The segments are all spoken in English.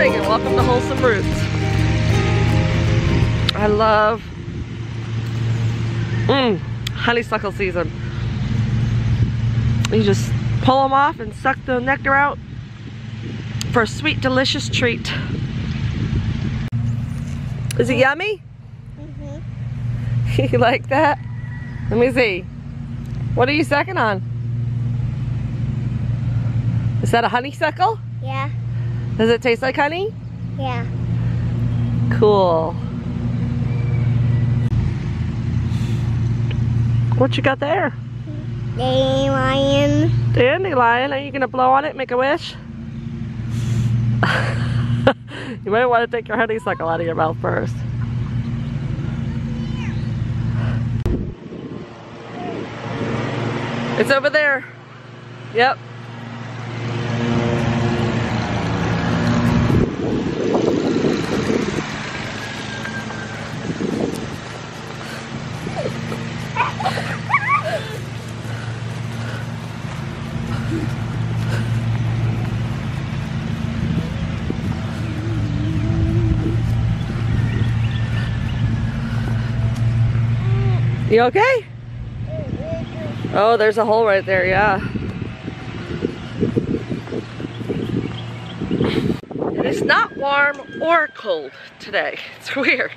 morning and welcome to Wholesome Roots. I love honeysuckle season. You just pull them off and suck the nectar out for a sweet, delicious treat. Is it yummy? Mm-hmm. You like that? Let me see. What are you sucking on? Is that a honeysuckle? Yeah. Does it taste like honey? Yeah. Cool. What you got there? Dandelion. Dandelion. Are you gonna blow on it and make a wish? You might want to take your honeysuckle out of your mouth first. It's over there. Yep. You okay? Oh, there's a hole right there, yeah. It's not warm or cold today. It's weird.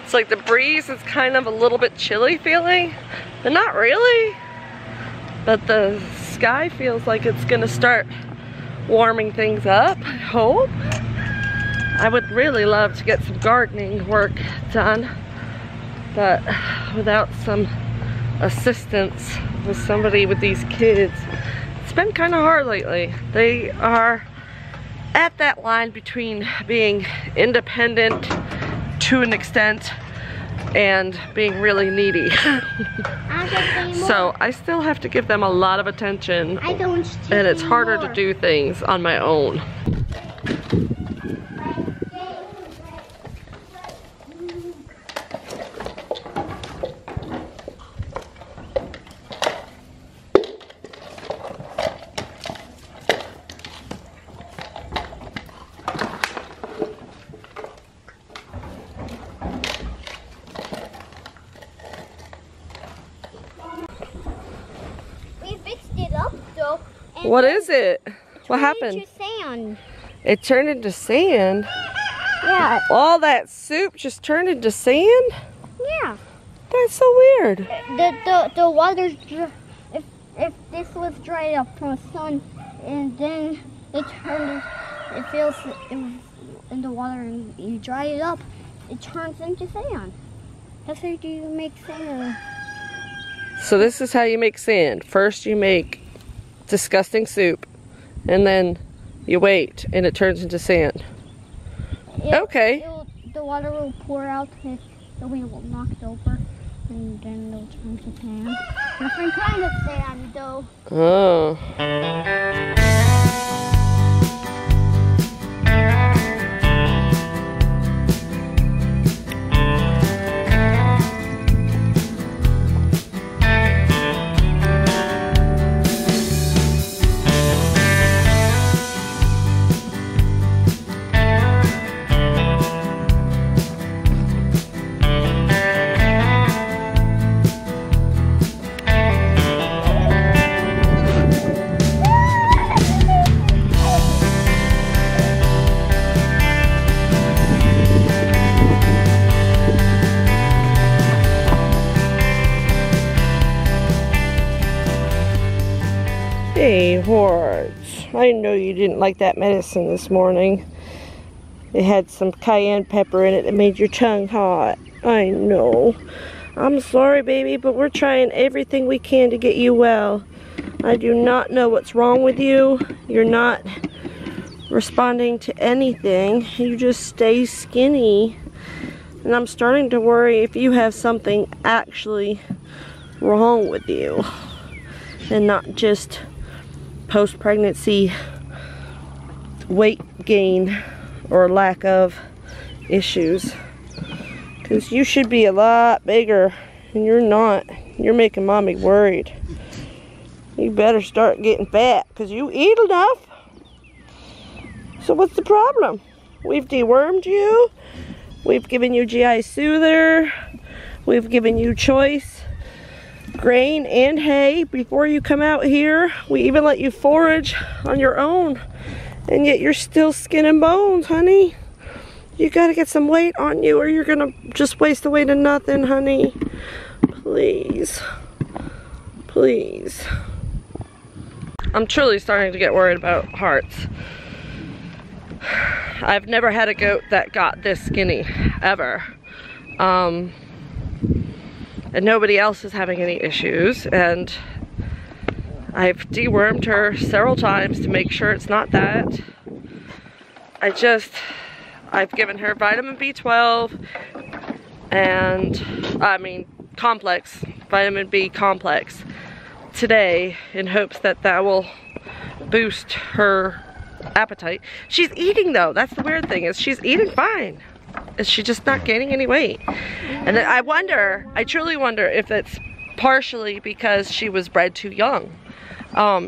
It's like the breeze is kind of a little bit chilly feeling, but not really. But the sky feels like it's gonna start warming things up, I hope. I would really love to get some gardening work done, but without some assistance with somebody with these kids, it's been kind of hard lately. They are at that line between being independent to an extent and being really needy. So I still have to give them a lot of attention, and it's harder to do things on my own. What is it? What happened? It turned into sand. It turned into sand? Yeah. All that soup just turned into sand? Yeah. That's so weird. The water's if this was dried up from the sun and then it feels in the water and you dry it up, it turns into sand. That's how you make sand. So this is how you make sand. First you make disgusting soup, and then you wait and it turns into sand. Okay. The water will pour out, the wind will knock it over, and then it'll turn to sand. Different kind of sand though. Oh. Hey, Rhodes, I know you didn't like that medicine this morning. It had some cayenne pepper in it that made your tongue hot. I know. I'm sorry, baby, but we're trying everything we can to get you well. I do not know what's wrong with you. You're not responding to anything. You just stay skinny. And I'm starting to worry if you have something actually wrong with you and not just post-pregnancy weight gain or lack of issues, because you should be a lot bigger and you're not. You're making mommy worried. You better start getting fat because you eat enough. So what's the problem? We've dewormed you. We've given you GI Soother. We've given you choice grain and hay before you come out here. We even let you forage on your own. And yet you're still skin and bones, honey. You gotta get some weight on you or you're gonna just waste away to nothing, honey. Please. Please. I'm truly starting to get worried about hearts. I've never had a goat that got this skinny, ever. And nobody else is having any issues. And I've dewormed her several times to make sure it's not that. I've given her vitamin B12 and, complex, vitamin B complex today in hopes that that will boost her appetite. She's eating though. That's the weird thing, is she's eating fine. Is she just not gaining any weight? And then I truly wonder if it's partially because she was bred too young.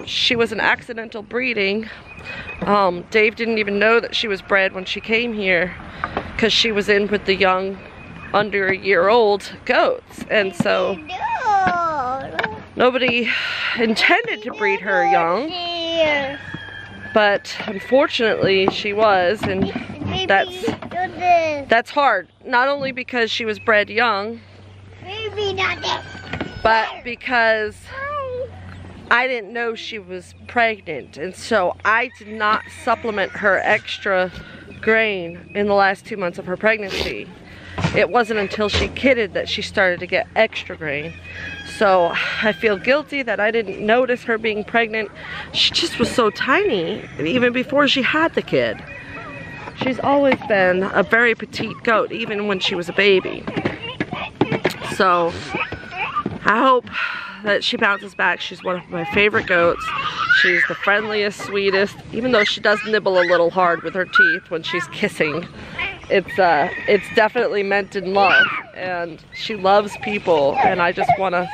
She was an accidental breeding. Dave didn't even know that she was bred when she came here because she was in with the young, under a year old goats. And so nobody intended to breed her young. But unfortunately she was, and that's hard. Not only because she was bred young, but because I didn't know she was pregnant, and so I did not supplement her extra grain in the last 2 months of her pregnancy. It wasn't until she kidded that she started to get extra grain. So I feel guilty that I didn't notice her being pregnant. She just was so tiny, even before she had the kid. She's always been a very petite goat, even when she was a baby. So I hope that she bounces back. She's one of my favorite goats. She's the friendliest, sweetest, even though she does nibble a little hard with her teeth when she's kissing. It's definitely meant in love, and she loves people, and I just want to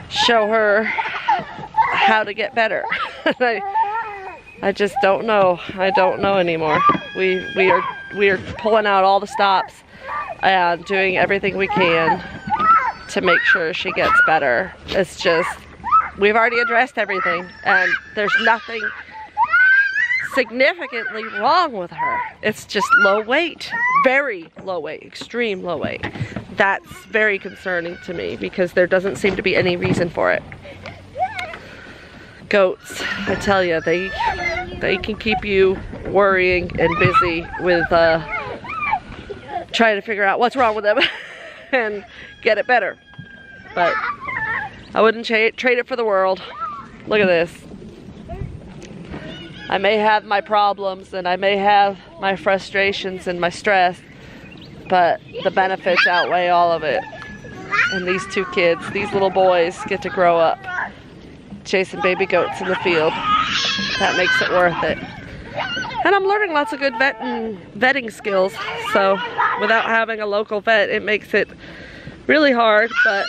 show her how to get better. I just don't know. I don't know anymore. We are pulling out all the stops and doing everything we can to make sure she gets better. It's just, we've already addressed everything, and there's nothing significantly wrong with her. It's just low weight, very low weight, extreme low weight. That's very concerning to me because there doesn't seem to be any reason for it. Goats, I tell you, they can keep you worrying and busy with trying to figure out what's wrong with them and get it better. But I wouldn't trade it for the world. Look at this. I may have my problems and I may have my frustrations and my stress, but the benefits outweigh all of it. And these two kids, these little boys, get to grow up chasing baby goats in the field. That makes it worth it. And I'm learning lots of good vetting skills. So without having a local vet, it makes it really hard. But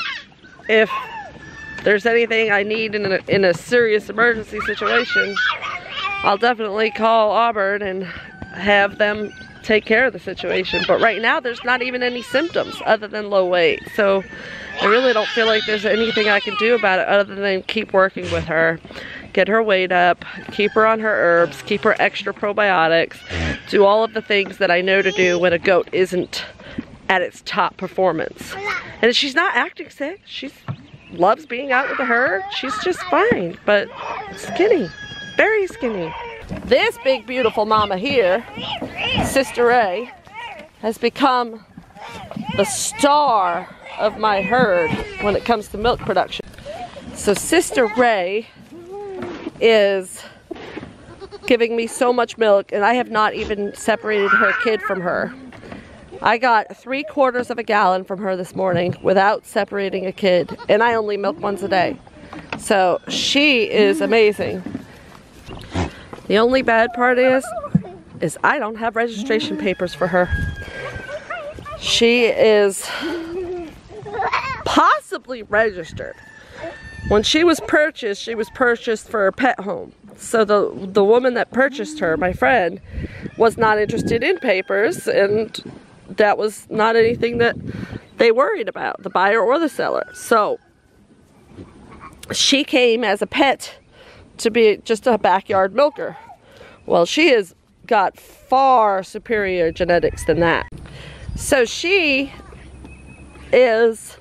if there's anything I need in a serious emergency situation, I'll definitely call Auburn and have them take care of the situation. But right now there's not even any symptoms other than low weight. So I really don't feel like there's anything I can do about it other than keep working with her. Get her weight up, keep her on her herbs, keep her extra probiotics, do all of the things that I know to do when a goat isn't at its top performance. And she's not acting sick. She loves being out with the herd. She's just fine, but skinny. Very skinny. This big beautiful mama here, Sister Ray, has become the star of my herd when it comes to milk production. So Sister Ray is giving me so much milk, and I have not even separated her kid from her. I got 3/4 of a gallon from her this morning without separating a kid, and I only milk once a day. So she is amazing. The only bad part is I don't have registration papers for her. She is possibly registered. When she was purchased for a pet home. So the woman that purchased her, my friend, was not interested in papers, and that was not anything that they worried about, the buyer or the seller. So she came as a pet to be just a backyard milker. Well, she has got far superior genetics than that. So she is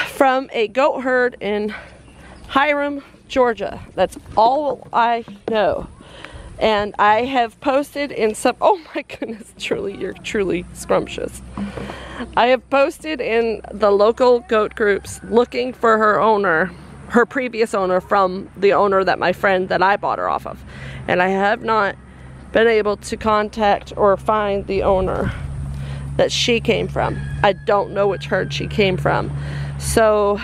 from a goat herd in Hiram, Georgia. That's all I know. And I have posted in some, oh my goodness, truly, you're truly scrumptious. I have posted in the local goat groups looking for her owner, her previous owner, from the owner that my friend that I bought her off of. And I have not been able to contact or find the owner that she came from. I don't know which herd she came from. So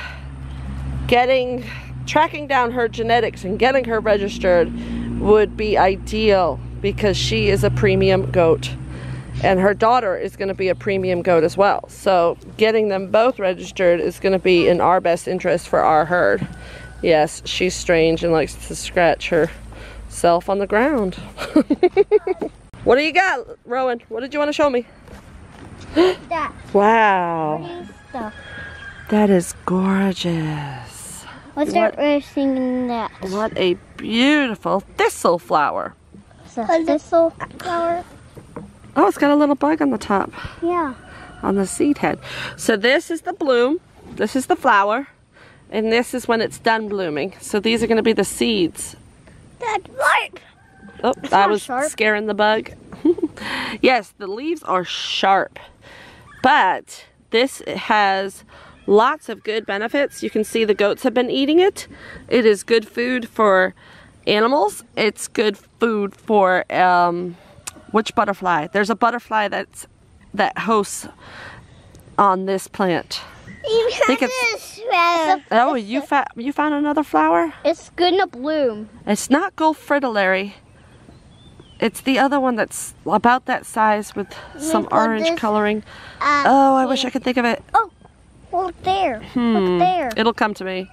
tracking down her genetics and getting her registered would be ideal, because she is a premium goat and her daughter is going to be a premium goat as well. So getting them both registered is going to be in our best interest for our herd. Yes, she's strange and likes to scratch herself on the ground. What do you got, Rowan? What did you want to show me? That. Wow. Stuff. That is gorgeous. Let's start singing that. What a beautiful thistle flower. It's a thistle flower. Oh, it's got a little bug on the top. Yeah. On the seed head. So this is the bloom. This is the flower. And this is when it's done blooming. So these are going to be the seeds. That's right. Oh, I was scaring the bug. Yes, the leaves are sharp. But this has lots of good benefits. You can see the goats have been eating it. It is good food for animals. It's good food for which butterfly? There's a butterfly that hosts on this plant. I think it's oh, you found another flower? It's gonna bloom. It's not Gulf fritillary. It's the other one that's about that size with some orange coloring. Oh, I wish I could think of it. Oh, look there. Look there. It'll come to me.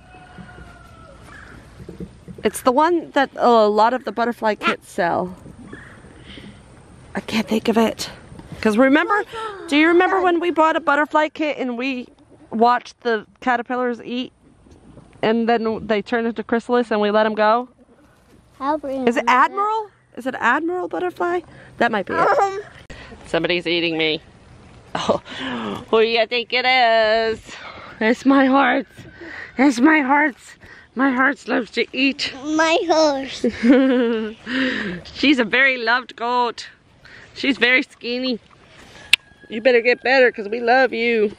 It's the one that a lot of the butterfly kits sell. I can't think of it. Because remember, do you remember when we bought a butterfly kit and we watched the caterpillars eat and then they turned into chrysalis and we let them go? Is it Admiral? Is it Admiral butterfly? That might be it. Somebody's eating me. Oh, who do you think it is? It's my heart. It's my heart. My heart loves to eat. My horse. She's a very loved goat. She's very skinny. You better get better because we love you.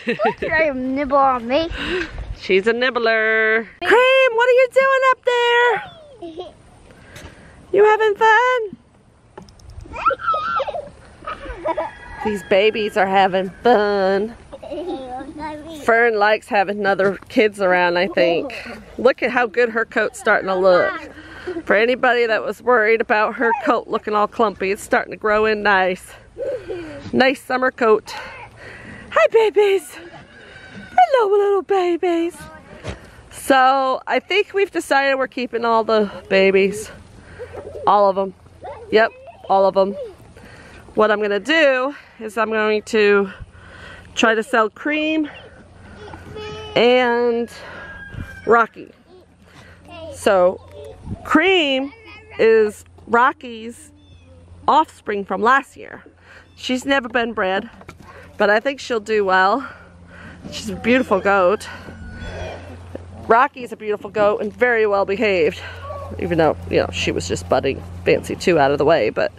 Don't try to nibble on me. She's a nibbler. Cream, what are you doing up there? You having fun? These babies are having fun. Fern likes having other kids around, I think. Look at how good her coat's starting to look. For anybody that was worried about her coat looking all clumpy, it's starting to grow in nice. Nice summer coat. Hi, babies. Hello, little babies. So, I think we've decided we're keeping all the babies. All of them. Yep, all of them. What I'm going to do is I'm going to try to sell Cream and Rocky. So, Cream is Rocky's offspring from last year. She's never been bred, but I think she'll do well. She's a beautiful goat. Rocky's a beautiful goat and very well behaved, even though, you know, she was just budding Fancy 2 out of the way, but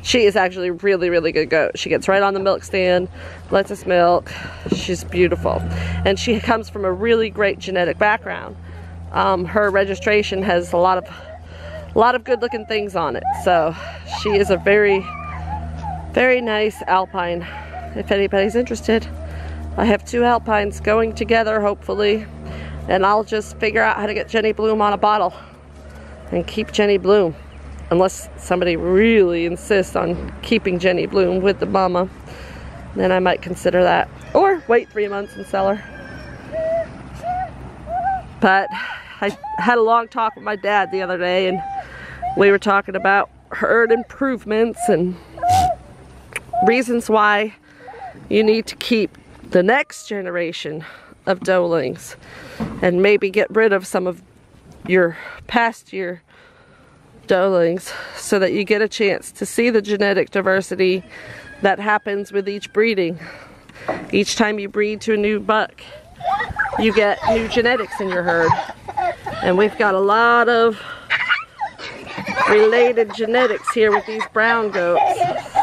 she is actually a really, really good goat. She gets right on the milk stand, lets us milk. She's beautiful. And she comes from a really great genetic background. Her registration has a lot of good looking things on it. So she is a very, very nice Alpine, if anybody's interested. I have 2 Alpines going together, hopefully, and I'll just figure out how to get Jenny Bloom on a bottle and keep Jenny Bloom, unless somebody really insists on keeping Jenny Bloom with the mama. Then I might consider that, or wait 3 months and sell her. But I had a long talk with my dad the other day, and we were talking about herd improvements and reasons why you need to keep the next generation of doelings and maybe get rid of some of your past year doelings so that you get a chance to see the genetic diversity that happens with each breeding. Each time you breed to a new buck, you get new genetics in your herd. And we've got a lot of related genetics here with these brown goats.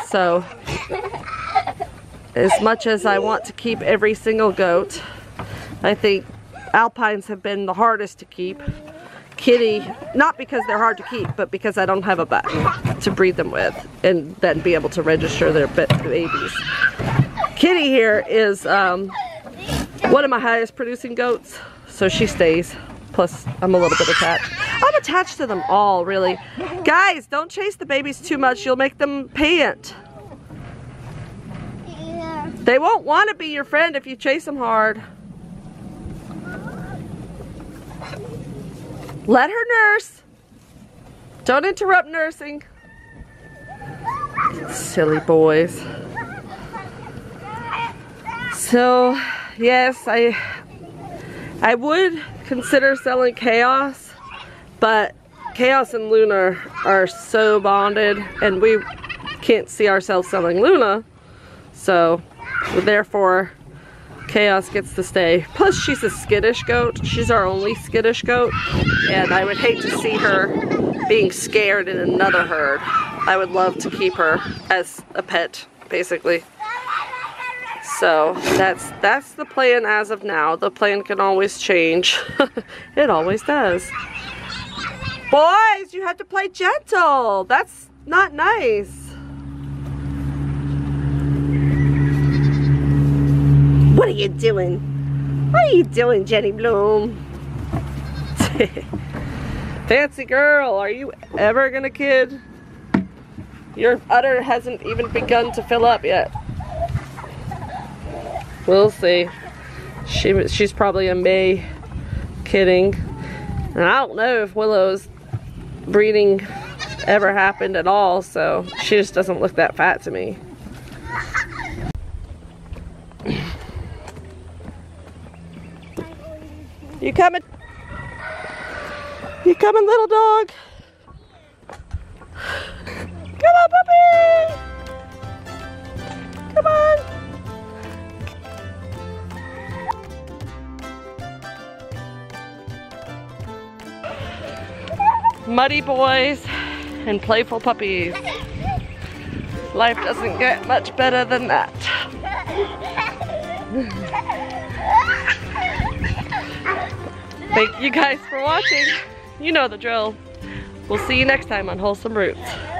So as much as I want to keep every single goat, I think Alpines have been the hardest to keep. Kitty, not because they're hard to keep, but because I don't have a button to breed them with and then be able to register their babies. Kitty here is one of my highest producing goats, so she stays. Plus, I'm a little bit attached. I'm attached to them all, really. Guys, don't chase the babies too much. You'll make them pant. Yeah. They won't want to be your friend if you chase them hard. Let her nurse. Don't interrupt nursing. Silly boys. So, yes, I would consider selling Chaos, but Chaos and Luna are so bonded, and we can't see ourselves selling Luna, so therefore Chaos gets to stay. Plus, she's a skittish goat. She's our only skittish goat, and I would hate to see her being scared in another herd. I would love to keep her as a pet, basically. So that's the plan as of now. The plan can always change. It always does. Boys, you have to play gentle. That's not nice. What are you doing? What are you doing, Jenny Bloom? Fancy girl, are you ever gonna kid? Your udder hasn't even begun to fill up yet. We'll see. She's probably a May kidding. And I don't know if Willow's breeding ever happened at all, so she just doesn't look that fat to me. You coming? You coming, little dog? Come on, puppy! Come on! Muddy boys and playful puppies. Life doesn't get much better than that. Thank you guys for watching. You know the drill. We'll see you next time on Wholesome Roots.